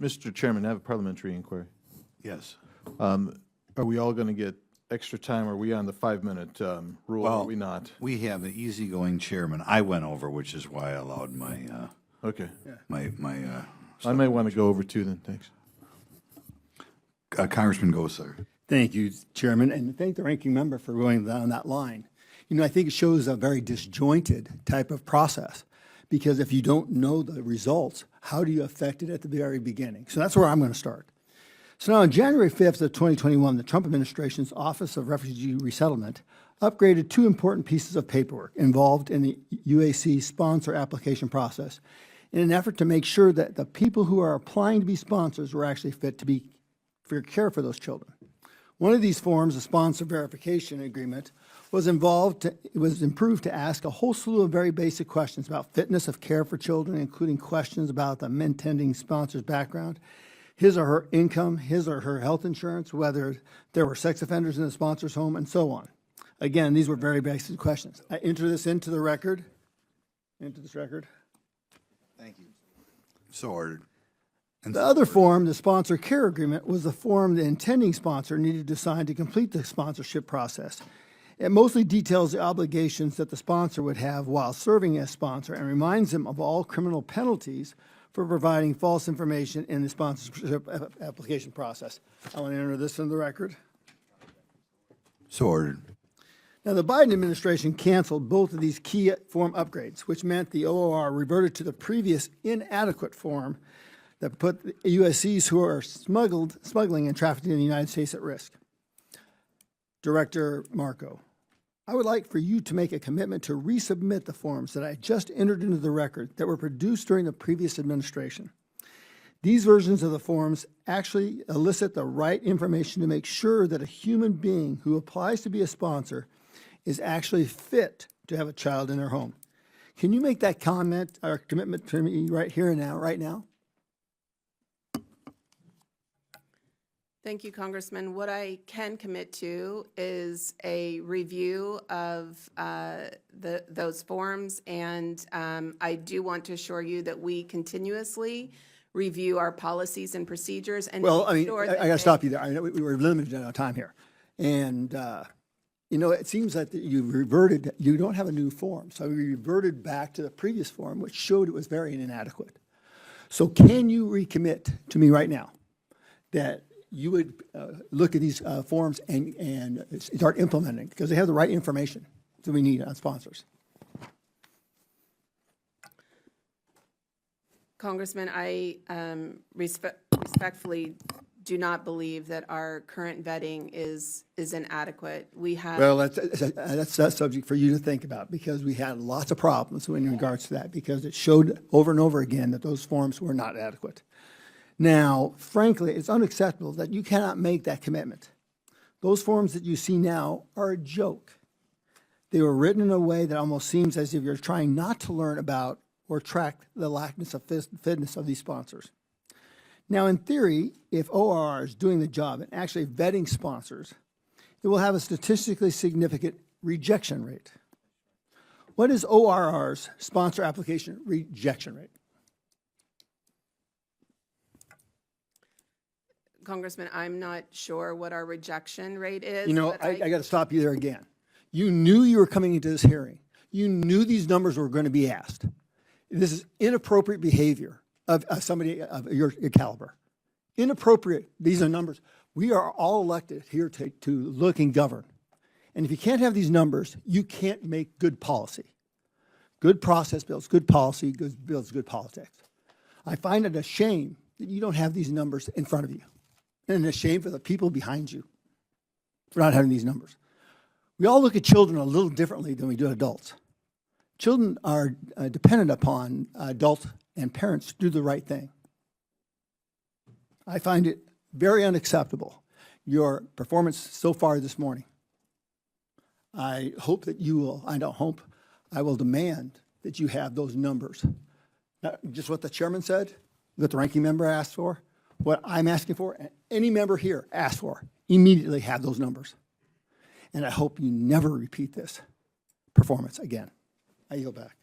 Mr. Chairman, I have a parliamentary inquiry. Yes. Are we all going to get extra time? Are we on the 5-minute rule? Or are we not? We have an easygoing chairman. I went over, which is why I allowed my, Okay. my I may want to go over too then. Thanks. Congressman Gosar. Thank you, Chairman, and thank the ranking member for going down that line. You know, I think it shows a very disjointed type of process, because if you don't know the results, how do you affect it at the very beginning? So that's where I'm going to start. So now on January 5th of 2021, the Trump administration's Office of Refugee Resettlement upgraded 2 important pieces of paperwork involved in the UAC sponsor application process in an effort to make sure that the people who are applying to be sponsors were actually fit to be for care for those children. One of these forms, the sponsor verification agreement, was improved to ask a whole slew of very basic questions about fitness of care for children, including questions about the intending sponsor's background, his or her income, his or her health insurance, whether there were sex offenders in the sponsor's home, and so on. Again, these were very basic questions. I enter this into the record. Into this record. Thank you. So ordered. The other form, the sponsor care agreement, was the form the intending sponsor needed to sign to complete the sponsorship process. It mostly details the obligations that the sponsor would have while serving as sponsor and reminds them of all criminal penalties for providing false information in the sponsorship application process. I want to enter this in the record. So ordered. Now, the Biden administration canceled both of these key form upgrades, which meant the OOR reverted to the previous inadequate form that put USCs who are smuggling and trafficking in the United States at risk. Director Marco, I would like for you to make a commitment to resubmit the forms that I just entered into the record that were produced during the previous administration. These versions of the forms actually elicit the right information to make sure that a human being who applies to be a sponsor is actually fit to have a child in their home. Can you make that comment or commitment to me right here and now, right now? Thank you, Congressman. What I can commit to is a review of those forms, and I do want to assure you that we continuously review our policies and procedures. And well, I mean, I got to stop you there. I know we were limited on time here, and you know, it seems that you reverted. You don't have a new form, so we reverted back to the previous form, which showed it was very inadequate. So, can you recommit to me right now that you would look at these forms and start implementing, because they have the right information that we need on sponsors? Congressman, I respectfully do not believe that our current vetting is inadequate. We have well, that's a subject for you to think about, because we had lots of problems in regards to that, because it showed over and over again that those forms were not adequate. Now, frankly, it's unacceptable that you cannot make that commitment. Those forms that you see now are a joke. They were written in a way that almost seems as if you're trying not to learn about or track the lackness of fitness of these sponsors. Now, in theory, if ORR is doing the job and actually vetting sponsors, it will have a statistically significant rejection rate. What is ORR's sponsor application rejection rate? Congressman, I'm not sure what our rejection rate is. You know, I got to stop you there again. You knew you were coming into this hearing. You knew these numbers were going to be asked. This is inappropriate behavior of somebody of your caliber. Inappropriate. These are numbers. We are all elected here to look and govern. And if you can't have these numbers, you can't make good policy. Good process builds good policy, builds good politics. I find it a shame that you don't have these numbers in front of you. And a shame for the people behind you for not having these numbers. We all look at children a little differently than we do adults. Children are dependent upon adults and parents to do the right thing. I find it very unacceptable, your performance so far this morning. I hope that you will, I don't hope, I will demand that you have those numbers. Not just what the chairman said, what the ranking member asked for, what I'm asking for, and any member here asked for, immediately have those numbers. And I hope you never repeat this performance again. I yield back.